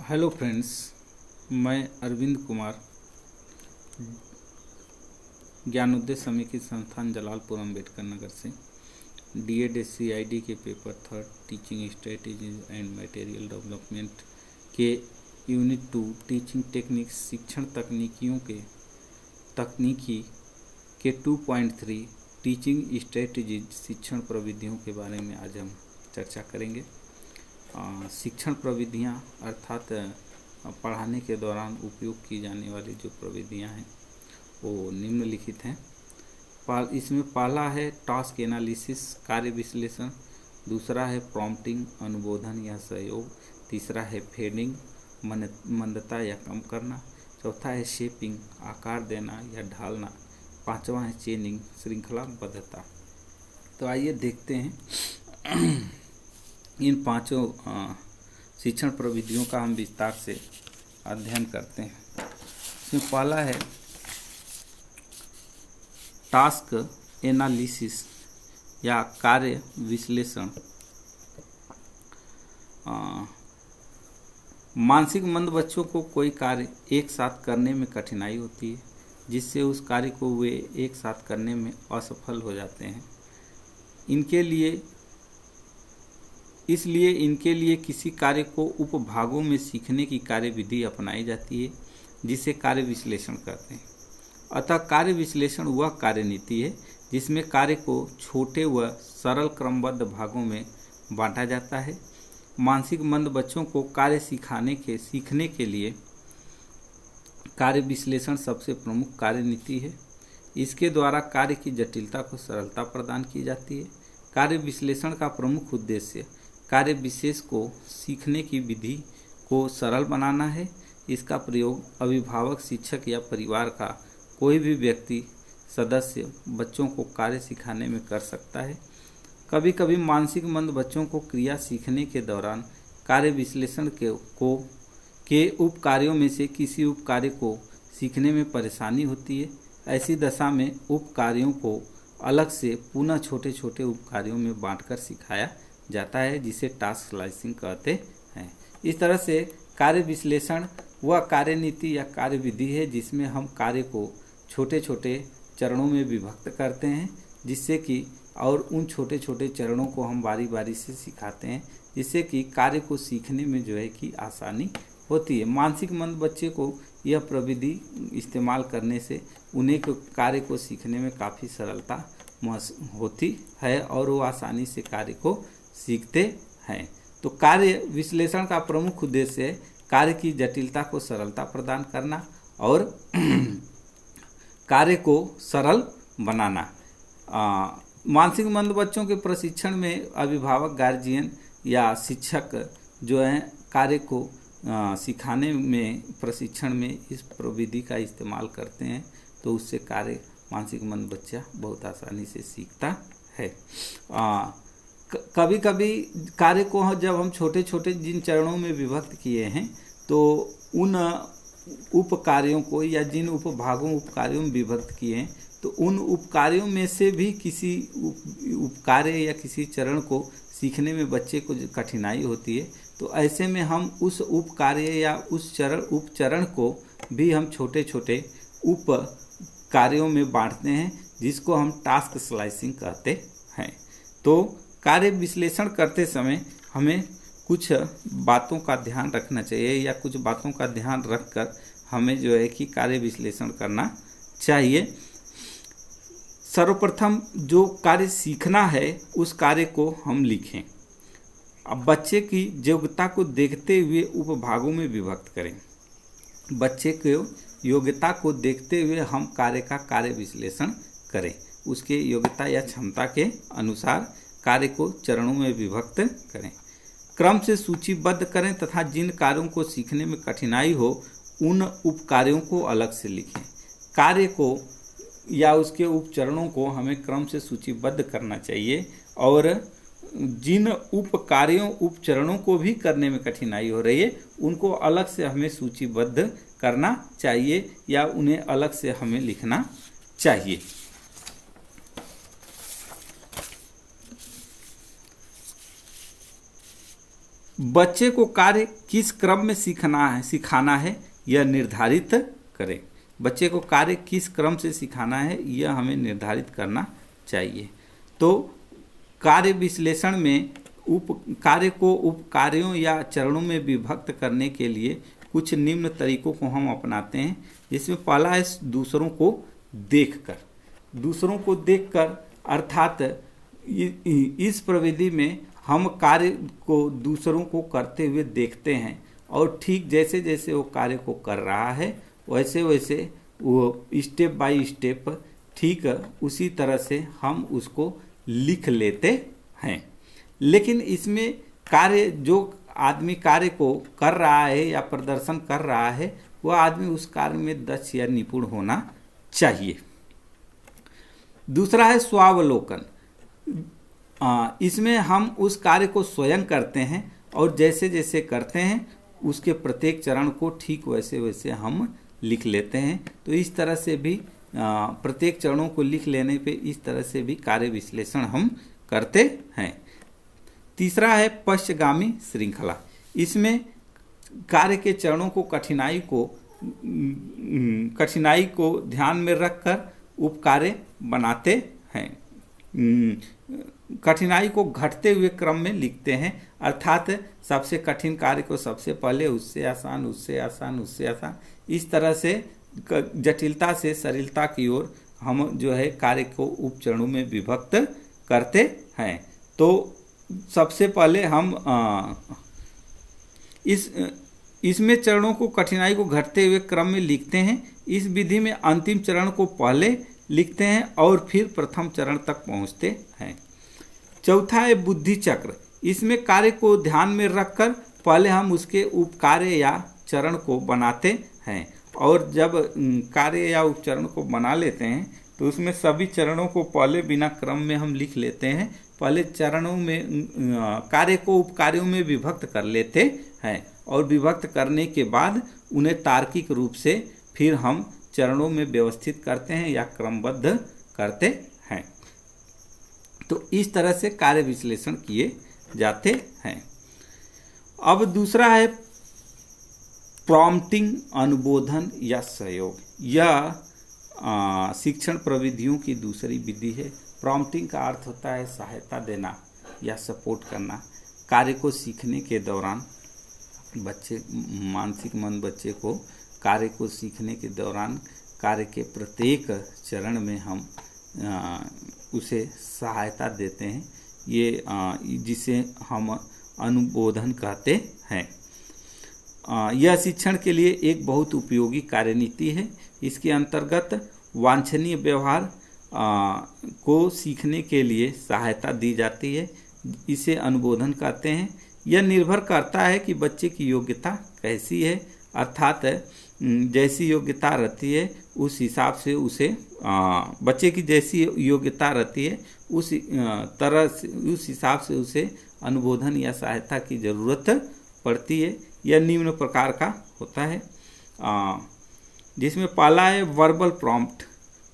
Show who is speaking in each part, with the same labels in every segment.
Speaker 1: Hello friends, मैं अरविंद कुमार ज्ञानोदय समेकित संस्थान जलालपुर अम्बेडकर नगर से DED CID के paper 3 teaching strategies and material development के यूनिट 2 टीचिंग टेक्निक्स शिक्षण तकनीकी के 2.3 टीचिंग स्ट्रेटेजीज शिक्षण प्रविधियों के बारे में आज हम चर्चा करेंगे। शिक्षण प्रविधियाँ अर्थात पढ़ाने के दौरान उपयोग की जाने वाली जो प्रविधियाँ हैं वो निम्नलिखित हैं। इसमें पहला है टास्क एनालिसिस कार्य विश्लेषण, दूसरा है प्रॉम्प्टिंग अनुबोधन या सहयोग, तीसरा है फेडिंग मंदता या कम करना, चौथा है शेपिंग आकार देना या ढालना, पांचवा है चेनिंग श्रृंखलाबद्धता। तो आइए देखते हैं इन पांचों शिक्षण प्रविधियों का हम विस्तार से अध्ययन करते हैं। इसमें पहला है टास्क एनालिसिस या कार्य विश्लेषण। मानसिक मंद बच्चों को कोई कार्य एक साथ करने में कठिनाई होती है, जिससे उस कार्य को वे एक साथ करने में असफल हो जाते हैं। इसलिए इनके लिए किसी कार्य को उपभागों में सीखने की कार्य विधि अपनाई जाती है, जिसे कार्य विश्लेषण कहते हैं। अतः कार्य विश्लेषण वह कार्यनीति है जिसमें कार्य को छोटे व सरल क्रमबद्ध भागों में बांटा जाता है। मानसिक मंद बच्चों को कार्य सीखने के लिए कार्य विश्लेषण सबसे प्रमुख कार्यनीति है। इसके द्वारा कार्य की जटिलता को सरलता प्रदान की जाती है। कार्य विश्लेषण का प्रमुख उद्देश्य कार्य विशेष को सीखने की विधि को सरल बनाना है। इसका प्रयोग अभिभावक, शिक्षक या परिवार का कोई भी व्यक्ति सदस्य बच्चों को कार्य सिखाने में कर सकता है। कभी कभी मानसिक मंद बच्चों को क्रिया सीखने के दौरान कार्य विश्लेषण के उप कार्यों में से किसी उप कार्य को सीखने में परेशानी होती है। ऐसी दशा में उप कार्यों को अलग से पुनः छोटे छोटे उप कार्यों में बांटकर सिखाया जाता है, जिसे टास्क स्लाइसिंग कहते हैं। इस तरह से कार्य विश्लेषण वह कार्यनीति या कार्य विधि है जिसमें हम कार्य को छोटे छोटे चरणों में विभक्त करते हैं, जिससे कि और उन छोटे छोटे चरणों को हम बारी बारी से सिखाते हैं, जिससे कि कार्य को सीखने में जो है कि आसानी होती है। मानसिक मंद बच्चे को यह प्रविधि इस्तेमाल करने से उन्हें कार्य को सीखने में काफ़ी सरलता होती है और वो आसानी से कार्य को सीखते हैं। तो कार्य विश्लेषण का प्रमुख उद्देश्य है कार्य की जटिलता को सरलता प्रदान करना और कार्य को सरल बनाना। मानसिक मंद बच्चों के प्रशिक्षण में अभिभावक, गार्जियन या शिक्षक जो हैं कार्य को सिखाने में प्रशिक्षण में इस प्रविधि का इस्तेमाल करते हैं, तो उससे कार्य मानसिक मंद बच्चा बहुत आसानी से सीखता है। कभी कभी कार्य को जब हम छोटे छोटे जिन चरणों में विभक्त किए हैं, तो उन उप कार्यों को या जिन उपभागों उप कार्यों में विभक्त किए हैं, तो उन उप कार्यों में से भी किसी उप कार्य या किसी चरण को सीखने में बच्चे को कठिनाई होती है, तो ऐसे में हम उस उप कार्य या उस उप चरण को भी हम छोटे छोटे उप कार्यों में बांटते हैं, जिसको हम टास्क स्लाइसिंग कहते हैं। तो कार्य विश्लेषण करते समय हमें कुछ बातों का ध्यान रखना चाहिए या कुछ बातों का ध्यान रखकर हमें जो है कि कार्य विश्लेषण करना चाहिए। सर्वप्रथम जो कार्य सीखना है उस कार्य को हम लिखें। अब बच्चे की योग्यता को देखते हुए उपभागों में विभक्त करें। बच्चे को योग्यता को देखते हुए हम कार्य का कार्य विश्लेषण करें। उसके योग्यता या क्षमता के अनुसार कार्य को चरणों में विभक्त करें। क्रम से सूचीबद्ध करें तथा जिन कार्यों को सीखने में कठिनाई हो उन उप कार्यों को अलग से लिखें। कार्य को या उसके उप चरणों को हमें क्रम से सूचीबद्ध करना चाहिए और जिन उप कार्यों उप चरणों को भी करने में कठिनाई हो रही है उनको अलग से हमें सूचीबद्ध करना चाहिए या उन्हें अलग से हमें लिखना चाहिए। बच्चे को कार्य किस क्रम में सिखाना है यह निर्धारित करें। बच्चे को कार्य किस क्रम से सिखाना है यह हमें निर्धारित करना चाहिए। तो कार्य विश्लेषण में कार्य को उप कार्यों या चरणों में विभक्त करने के लिए कुछ निम्न तरीकों को हम अपनाते हैं, जिसमें पहला है दूसरों को देखकर। दूसरों को देखकर अर्थात इस प्रविधि में हम कार्य को दूसरों को करते हुए देखते हैं और ठीक जैसे जैसे वो कार्य को कर रहा है वैसे वैसे वो स्टेप बाय स्टेप ठीक उसी तरह से हम उसको लिख लेते हैं। लेकिन इसमें कार्य जो आदमी कार्य को कर रहा है या प्रदर्शन कर रहा है वह आदमी उस कार्य में दक्ष या निपुण होना चाहिए। दूसरा है स्वावलोकन। इसमें हम उस कार्य को स्वयं करते हैं और जैसे जैसे करते हैं उसके प्रत्येक चरण को ठीक वैसे वैसे हम लिख लेते हैं। तो इस तरह से भी प्रत्येक चरणों को लिख लेने पे इस तरह से भी कार्य विश्लेषण हम करते हैं। तीसरा है पश्चगामी श्रृंखला। इसमें कार्य के चरणों को कठिनाई को ध्यान में रखकर उपकार्य बनाते हैं। कठिनाई को घटते हुए क्रम में लिखते हैं, अर्थात सबसे कठिन कार्य को सबसे पहले, उससे आसान, उससे आसान, उससे आसान, इस तरह से जटिलता से सरलता की ओर हम जो है कार्य को उपचरणों में विभक्त करते हैं। तो सबसे पहले हम इसमें चरणों को कठिनाई को घटते हुए क्रम में लिखते हैं। इस विधि में अंतिम चरण को पहले लिखते हैं और फिर प्रथम चरण तक पहुंचते हैं। चौथा है बुद्धि चक्र। इसमें कार्य को ध्यान में रखकर पहले हम उसके उपकार्य या चरण को बनाते हैं और जब कार्य या उपचरण को बना लेते हैं तो उसमें सभी चरणों को पहले बिना क्रम में हम लिख लेते हैं। पहले चरणों में कार्य को उपकार्यों में विभक्त कर लेते हैं और विभक्त करने के बाद उन्हें तार्किक रूप से फिर हम चरणों में व्यवस्थित करते हैं या क्रमबद्ध करते हैं। तो इस तरह से कार्य विश्लेषण किए जाते हैं। अब दूसरा है प्रॉम्प्टिंग, अनुबोधन या सहयोग। यह शिक्षण प्रविधियों की दूसरी विधि है। प्रॉम्प्टिंग का अर्थ होता है सहायता देना या सपोर्ट करना। कार्य को सीखने के दौरान मानसिक मंद बच्चे को कार्य को सीखने के दौरान कार्य के प्रत्येक चरण में हम उसे सहायता देते हैं, ये जिसे हम अनुबोधन कहते हैं। यह शिक्षण के लिए एक बहुत उपयोगी कार्यनीति है। इसके अंतर्गत वांछनीय व्यवहार को सीखने के लिए सहायता दी जाती है, इसे अनुबोधन कहते हैं। यह निर्भर करता है कि बच्चे की योग्यता कैसी है, अर्थात जैसी योग्यता रहती है उस हिसाब से उसे बच्चे की जैसी योग्यता रहती है उस तरह से उस हिसाब से उसे अनुबोधन या सहायता की ज़रूरत पड़ती है। यह निम्न प्रकार का होता है, जिसमें पहला है वर्बल प्रॉम्प्ट,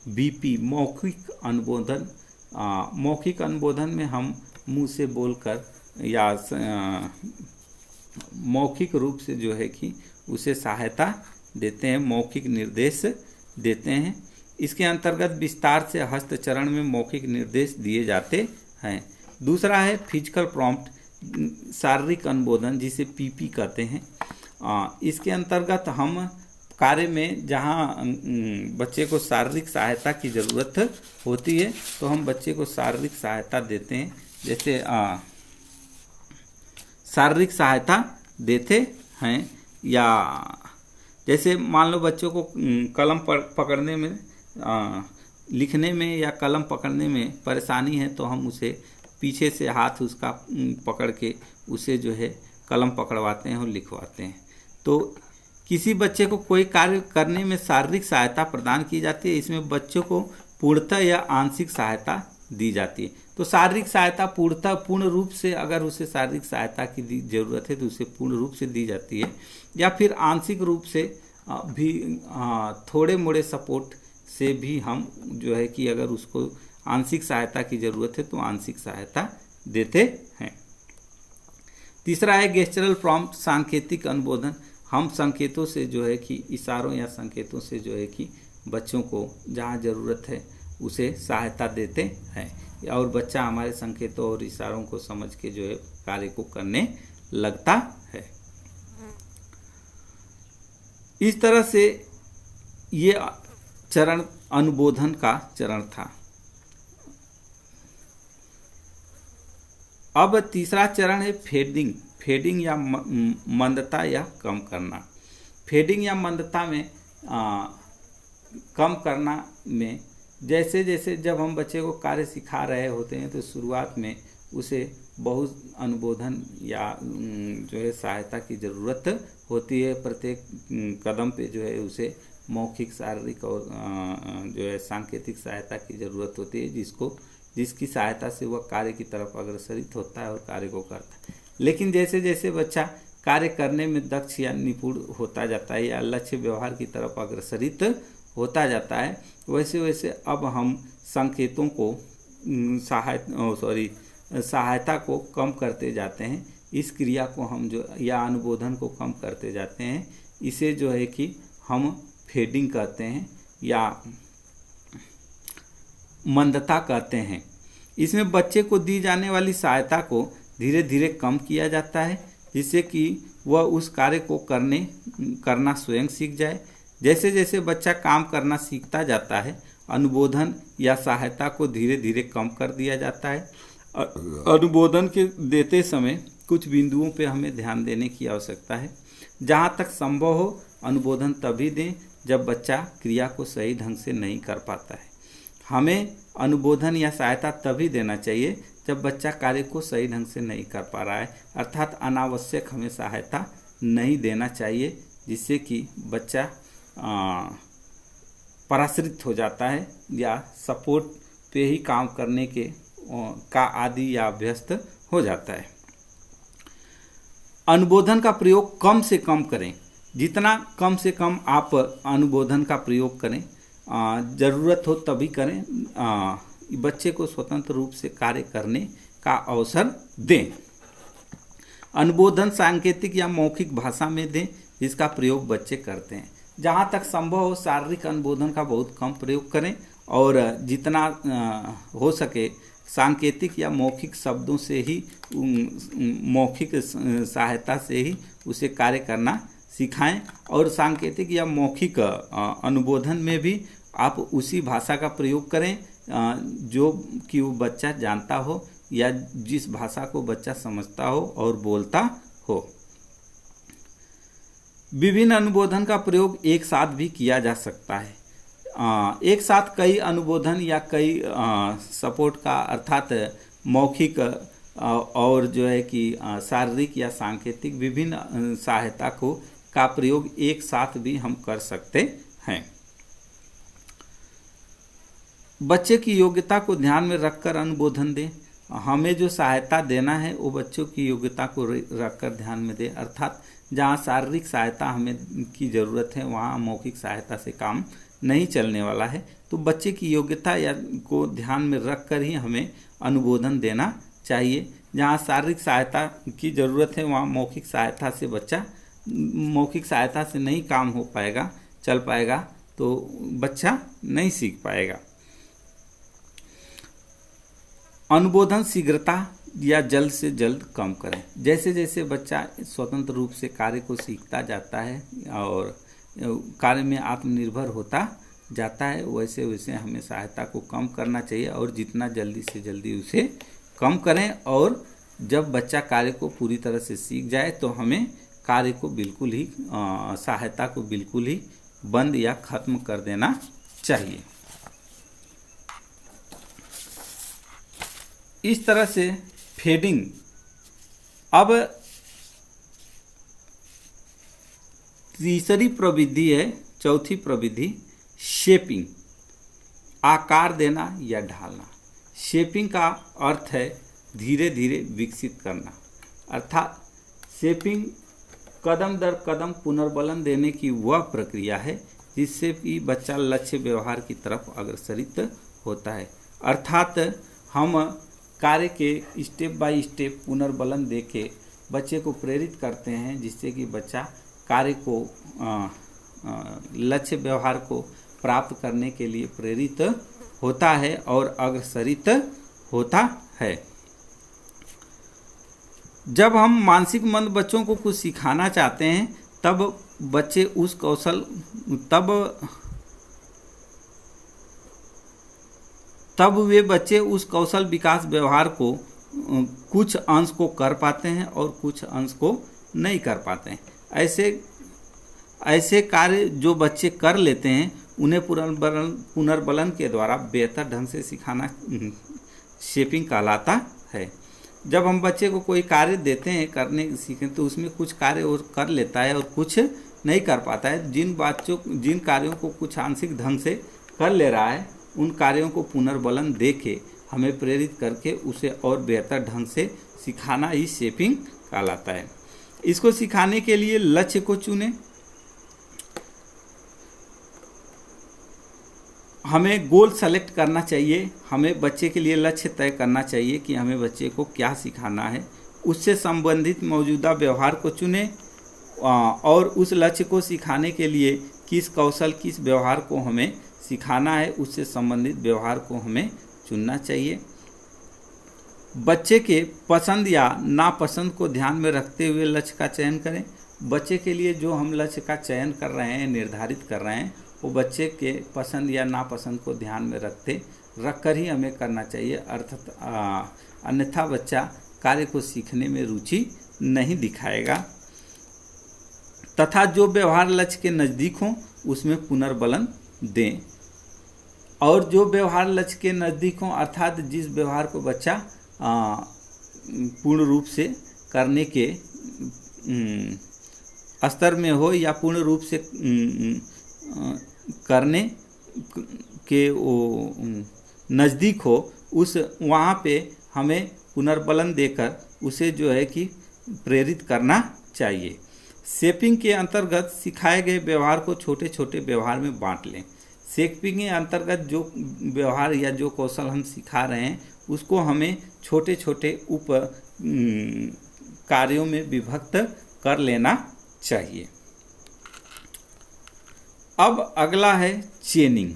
Speaker 1: बीपी, मौखिक अनुबोधन। मौखिक अनुबोधन में हम मुंह से बोलकर या मौखिक रूप से जो है कि उसे सहायता देते हैं, मौखिक निर्देश देते हैं। इसके अंतर्गत विस्तार से हस्तचरण में मौखिक निर्देश दिए जाते हैं। दूसरा है फिजिकल प्रॉम्प्ट, शारीरिक अनुबोधन, जिसे पीपी कहते हैं। इसके अंतर्गत हम कार्य में जहाँ बच्चे को शारीरिक सहायता की ज़रूरत होती है तो हम बच्चे को शारीरिक सहायता देते हैं। जैसे शारीरिक सहायता देते हैं या जैसे मान लो बच्चों को कलम पकड़ने में लिखने में या कलम पकड़ने में परेशानी है तो हम उसे पीछे से हाथ उसका पकड़ के उसे जो है कलम पकड़वाते हैं और लिखवाते हैं। तो किसी बच्चे को कोई कार्य करने में शारीरिक सहायता प्रदान की जाती है, इसमें बच्चों को पूर्णतः या आंशिक सहायता दी जाती है। तो शारीरिक सहायता पूर्ण रूप से अगर उसे शारीरिक सहायता की ज़रूरत है तो उसे पूर्ण रूप से दी जाती है, या फिर आंशिक रूप से भी थोड़े मोड़े सपोर्ट से भी हम जो है कि अगर उसको आंशिक सहायता की ज़रूरत है तो आंशिक सहायता देते हैं। तीसरा है गेस्चरल प्रॉम्प्ट, सांकेतिक अनुबोधन। हम संकेतों से जो है कि इशारों या संकेतों से जो है कि बच्चों को जहाँ ज़रूरत है उसे सहायता देते हैं और बच्चा हमारे संकेतों और इशारों को समझ के जो है कार्य को करने लगता है। इस तरह से ये चरण अनुबोधन का चरण था। अब तीसरा चरण है फेडिंग। फेडिंग या मंदता या कम करना। फेडिंग या मंदता में कम करना में जैसे जैसे जब हम बच्चे को कार्य सिखा रहे होते हैं तो शुरुआत में उसे बहुत अनुबोधन या जो है सहायता की ज़रूरत होती है। प्रत्येक कदम पे जो है उसे मौखिक, शारीरिक और जो है सांकेतिक सहायता की ज़रूरत होती है, जिसकी सहायता से वह कार्य की तरफ अग्रसरित होता है और कार्य को करता है। लेकिन जैसे जैसे बच्चा कार्य करने में दक्ष या निपुण होता जाता है या लक्ष्य व्यवहार की तरफ अग्रसरित होता जाता है, वैसे वैसे अब हम संकेतों को सहायता को कम करते जाते हैं। इस क्रिया को हम जो या अनुबोधन को कम करते जाते हैं। इसे जो है कि हम फेडिंग कहते हैं या मंदता कहते हैं। इसमें बच्चे को दी जाने वाली सहायता को धीरे धीरे कम किया जाता है जिससे कि वह उस कार्य को करना स्वयं सीख जाए। जैसे जैसे बच्चा काम करना सीखता जाता है, अनुबोधन या सहायता को धीरे धीरे कम कर दिया जाता है। अनुबोधन के देते समय कुछ बिंदुओं पे हमें ध्यान देने की आवश्यकता है। जहाँ तक संभव हो अनुबोधन तभी दें जब बच्चा क्रिया को सही ढंग से नहीं कर पाता है। हमें अनुबोधन या सहायता तभी देना चाहिए जब बच्चा कार्य को सही ढंग से नहीं कर पा रहा है, अर्थात अनावश्यक हमें सहायता नहीं देना चाहिए जिससे कि बच्चा पराश्रित हो जाता है या सपोर्ट पे ही काम करने का आदि या अभ्यस्त हो जाता है। अनुबोधन का प्रयोग कम से कम करें। जितना कम से कम आप अनुबोधन का प्रयोग करें, ज़रूरत हो तभी करें। बच्चे को स्वतंत्र रूप से कार्य करने का अवसर दें। अनुबोधन सांकेतिक या मौखिक भाषा में दें जिसका प्रयोग बच्चे करते हैं। जहाँ तक संभव हो शारीरिक अनुबोधन का बहुत कम प्रयोग करें और जितना हो सके सांकेतिक या मौखिक शब्दों से ही, मौखिक सहायता से ही उसे कार्य करना सिखाएं। और सांकेतिक या मौखिक अनुबोधन में भी आप उसी भाषा का प्रयोग करें जो कि वो बच्चा जानता हो या जिस भाषा को बच्चा समझता हो और बोलता हो। विभिन्न अनुबोधन का प्रयोग एक साथ भी किया जा सकता है। एक साथ कई अनुबोधन या कई सपोर्ट का, अर्थात मौखिक और जो है कि शारीरिक या सांकेतिक विभिन्न सहायता का प्रयोग एक साथ भी हम कर सकते हैं। बच्चे की योग्यता को ध्यान में रखकर अनुबोधन दें। हमें जो सहायता देना है वो बच्चों की योग्यता को रखकर ध्यान में दें, अर्थात जहाँ शारीरिक सहायता हमें की ज़रूरत है वहाँ मौखिक सहायता से काम नहीं चलने वाला है। तो बच्चे की योग्यता को ध्यान में रखकर ही हमें अनुबोधन देना चाहिए। जहाँ शारीरिक सहायता की ज़रूरत है वहाँ मौखिक सहायता से नहीं काम हो पाएगा, चल पाएगा, तो बच्चा नहीं सीख पाएगा। अनुबोधन शीघ्रता या जल्द से जल्द कम करें। जैसे जैसे बच्चा स्वतंत्र रूप से कार्य को सीखता जाता है और कार्य में आत्मनिर्भर होता जाता है, वैसे वैसे हमें सहायता को कम करना चाहिए और जितना जल्दी से जल्दी उसे कम करें। और जब बच्चा कार्य को पूरी तरह से सीख जाए तो हमें कार्य को बिल्कुल ही सहायता को बिल्कुल ही बंद या खत्म कर देना चाहिए। इस तरह से फेडिंग। अब तीसरी प्रविधि है, चौथी प्रविधि शेपिंग, आकार देना या ढालना। शेपिंग का अर्थ है धीरे धीरे विकसित करना, अर्थात शेपिंग कदम दर कदम पुनर्बलन देने की वह प्रक्रिया है जिससे कि बच्चा लक्ष्य व्यवहार की तरफ अग्रसरित होता है। अर्थात हम कार्य के स्टेप बाय स्टेप पुनर्बलन देके बच्चे को प्रेरित करते हैं, जिससे कि बच्चा कार्य को लक्ष्य व्यवहार को प्राप्त करने के लिए प्रेरित होता है और अग्रसरित होता है। जब हम मानसिक मंद बच्चों को कुछ सिखाना चाहते हैं तब बच्चे उस कौशल तब वे बच्चे उस कौशल विकास व्यवहार को कुछ अंश को कर पाते हैं और कुछ अंश को नहीं कर पाते हैं। ऐसे कार्य जो बच्चे कर लेते हैं उन्हें पुनर्बलन के द्वारा बेहतर ढंग से सिखाना शेपिंग कहलाता है। जब हम बच्चे को कोई कार्य देते हैं करने सीखें तो उसमें कुछ कार्य और कर लेता है और कुछ नहीं कर पाता है। जिन कार्यों को कुछ आंशिक ढंग से कर ले रहा है उन कार्यों को पुनर्बलन दे के हमें प्रेरित करके उसे और बेहतर ढंग से सिखाना ही शेपिंग कहलाता है। इसको सिखाने के लिए लक्ष्य को चुनें। हमें गोल सेलेक्ट करना चाहिए, हमें बच्चे के लिए लक्ष्य तय करना चाहिए कि हमें बच्चे को क्या सिखाना है। उससे संबंधित मौजूदा व्यवहार को चुनें और उस लक्ष्य को सिखाने के लिए किस कौशल किस व्यवहार को हमें सिखाना है उससे संबंधित व्यवहार को हमें चुनना चाहिए। बच्चे के पसंद या नापसंद को ध्यान में रखते हुए लक्ष्य का चयन करें। बच्चे के लिए जो हम लक्ष्य का चयन कर रहे हैं, निर्धारित कर रहे हैं, वो बच्चे के पसंद या नापसंद को ध्यान में रखकर ही हमें करना चाहिए। अर्थात अन्यथा बच्चा कार्य को सीखने में रुचि नहीं दिखाएगा। तथा जो व्यवहार लक्ष्य के नज़दीक हो उसमें पुनर्बलन दें और जो व्यवहार लक्ष्य के नज़दीक हो अर्थात जिस व्यवहार को बच्चा पूर्ण रूप से करने के स्तर में हो या पूर्ण रूप से करने के नज़दीक हो, उस वहाँ पे हमें पुनर्बलन देकर उसे जो है कि प्रेरित करना चाहिए। शेपिंग के अंतर्गत सिखाए गए व्यवहार को छोटे छोटे व्यवहार में बांट लें। शेपिंग के अंतर्गत जो व्यवहार या जो कौशल हम सिखा रहे हैं उसको हमें छोटे छोटे उप कार्यों में विभक्त कर लेना चाहिए। अब अगला है चेनिंग।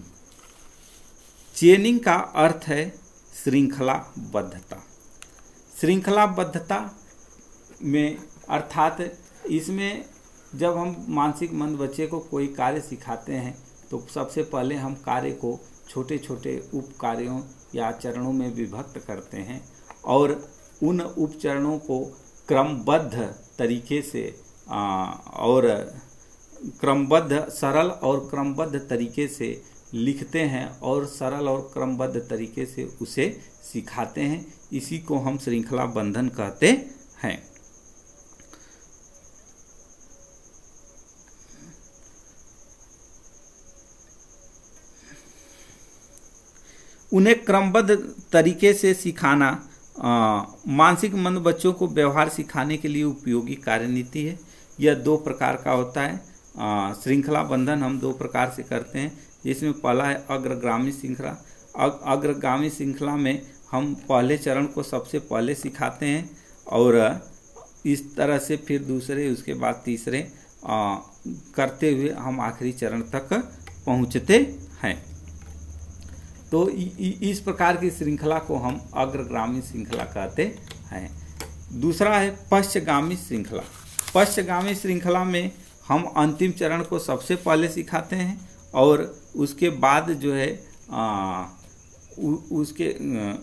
Speaker 1: चेनिंग का अर्थ है श्रृंखलाबद्धता। श्रृंखलाबद्धता में अर्थात इसमें जब हम मानसिक मंद बच्चे को कोई कार्य सिखाते हैं तो सबसे पहले हम कार्य को छोटे छोटे उप कार्यों या चरणों में विभक्त करते हैं और उन उप चरणों को क्रमबद्ध तरीके से और सरल और क्रमबद्ध तरीके से लिखते हैं और सरल और क्रमबद्ध तरीके से उसे सिखाते हैं। इसी को हम श्रृंखला बंधन कहते हैं। उन्हें क्रमबद्ध तरीके से सिखाना मानसिक मंद बच्चों को व्यवहार सिखाने के लिए उपयोगी कार्यनीति है। यह दो प्रकार का होता है। श्रृंखला बंधन हम दो प्रकार से करते हैं, जिसमें पहला है अग्रगामी श्रृंखला। अग्रगामी श्रृंखला में हम पहले चरण को सबसे पहले सिखाते हैं और इस तरह से फिर दूसरे, उसके बाद तीसरे करते हुए हम आखिरी चरण तक पहुंचते हैं। तो इस प्रकार की श्रृंखला को हम अग्रगामी श्रृंखला कहते हैं। दूसरा है पश्चगामी श्रृंखला। पश्चगामी श्रृंखला में हम अंतिम चरण को सबसे पहले सिखाते हैं और उसके बाद जो है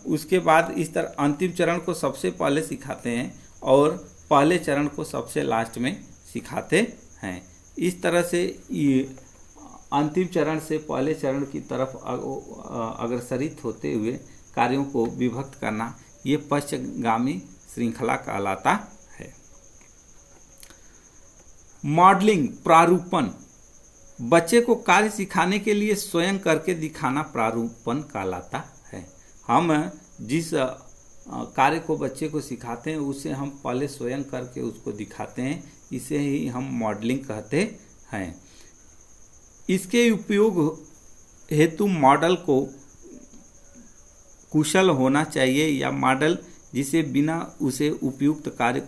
Speaker 1: उसके बाद इस तरह अंतिम चरण को सबसे पहले सिखाते हैं और पहले चरण को सबसे लास्ट में सिखाते हैं। इस तरह से अंतिम चरण से पहले चरण की तरफ अग्रसरित होते हुए कार्यों को विभक्त करना, ये पश्चगामी श्रृंखला कहलाता है। मॉडलिंग, प्रारूपण। बच्चे को कार्य सिखाने के लिए स्वयं करके दिखाना प्रारूपण कहलाता है। हम जिस कार्य को बच्चे को सिखाते हैं उसे हम पहले स्वयं करके उसको दिखाते हैं, इसे ही हम मॉडलिंग कहते हैं। इसके उपयोग हेतु मॉडल को कुशल होना चाहिए या मॉडल जिसे बिना उसे उपयुक्त कार्य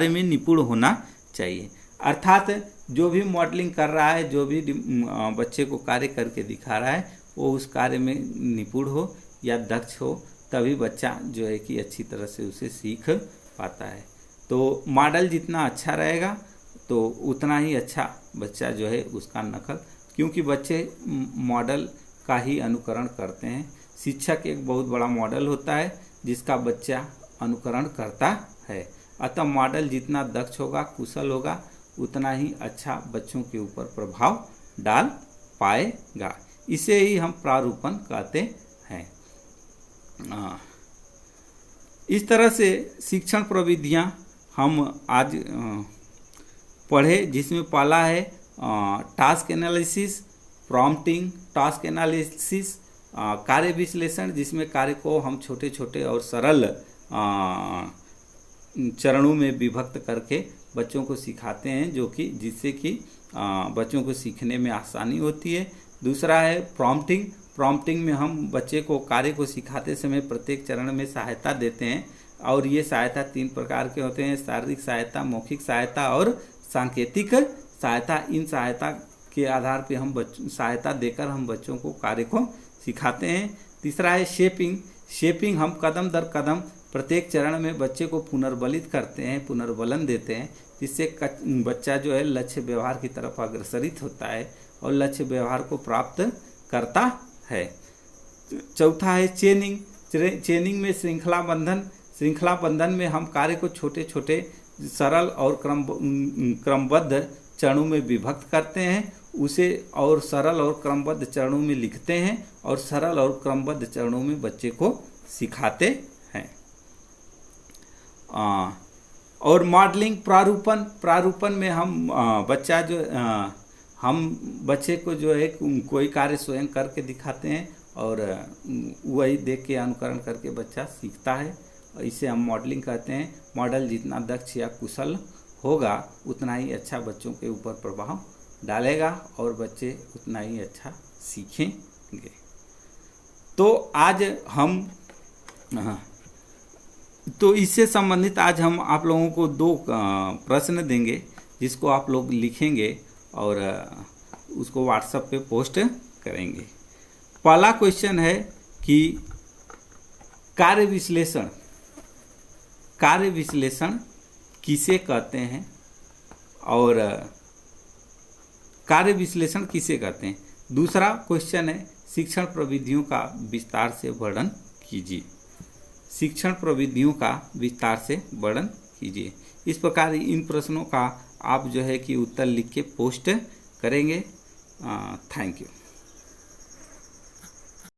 Speaker 1: में निपुण होना चाहिए। अर्थात जो भी मॉडलिंग कर रहा है, जो भी बच्चे को कार्य करके दिखा रहा है, वो उस कार्य में निपुण हो या दक्ष हो, तभी बच्चा जो है कि अच्छी तरह से उसे सीख पाता है। तो मॉडल जितना अच्छा रहेगा तो उतना ही अच्छा बच्चा जो है उसका नकल, क्योंकि बच्चे मॉडल का ही अनुकरण करते हैं। शिक्षक एक बहुत बड़ा मॉडल होता है जिसका बच्चा अनुकरण करता है। अतः मॉडल जितना दक्ष होगा, कुशल होगा, उतना ही अच्छा बच्चों के ऊपर प्रभाव डाल पाएगा। इसे ही हम प्रारूपण कहते हैं। इस तरह से शिक्षण प्रविधियां हम आज पढ़े, जिसमें पहला है task analysis, prompting, task analysis, कार्य विश्लेषण, जिसमें कार्य को हम छोटे छोटे और सरल चरणों में विभक्त करके बच्चों को सिखाते हैं, जिससे कि बच्चों को सीखने में आसानी होती है। दूसरा है प्रॉम्प्टिंग। प्रॉम्प्टिंग में हम बच्चे को कार्य को सिखाते समय प्रत्येक चरण में सहायता देते हैं, और ये सहायता 3 प्रकार के होते हैं: शारीरिक सहायता, मौखिक सहायता और सांकेतिक सहायता। इन सहायता के आधार पर हम सहायता देकर हम बच्चों को कार्य को सिखाते हैं। तीसरा है शेपिंग। शेपिंग हम कदम दर कदम प्रत्येक चरण में बच्चे को पुनर्बलित करते हैं, पुनर्बलन देते हैं, जिससे बच्चा जो है लक्ष्य व्यवहार की तरफ अग्रसरित होता है और लक्ष्य व्यवहार को प्राप्त करता है। चौथा है चेनिंग। चेनिंग में श्रृंखला बंधन। श्रृंखला बंधन में हम कार्य को छोटे छोटे सरल और क्रमबद्ध चरणों में विभक्त करते हैं, उसे और सरल और क्रमबद्ध चरणों में लिखते हैं और सरल और क्रमबद्ध चरणों में बच्चे को सिखाते हैं। और मॉडलिंग, प्रारूपण में हम बच्चे को जो है कोई कार्य स्वयं करके दिखाते हैं और वही देख के अनुकरण करके बच्चा सीखता है। इसे हम मॉडलिंग कहते हैं। मॉडल जितना दक्ष या कुशल होगा उतना ही अच्छा बच्चों के ऊपर प्रभाव डालेगा और बच्चे उतना ही अच्छा सीखेंगे। तो आज हम तो इससे संबंधित आज हम आप लोगों को 2 प्रश्न देंगे, जिसको आप लोग लिखेंगे और उसको व्हाट्सएप पे पोस्ट करेंगे। पहला क्वेश्चन है कि कार्य विश्लेषण किसे कहते हैं और कार्य विश्लेषण किसे कहते हैं। दूसरा क्वेश्चन है शिक्षण प्रविधियों का विस्तार से वर्णन कीजिए। शिक्षण प्रविधियों का विस्तार से वर्णन कीजिए। इस प्रकार इन प्रश्नों का आप जो है कि उत्तर लिख के पोस्ट करेंगे। Thank you.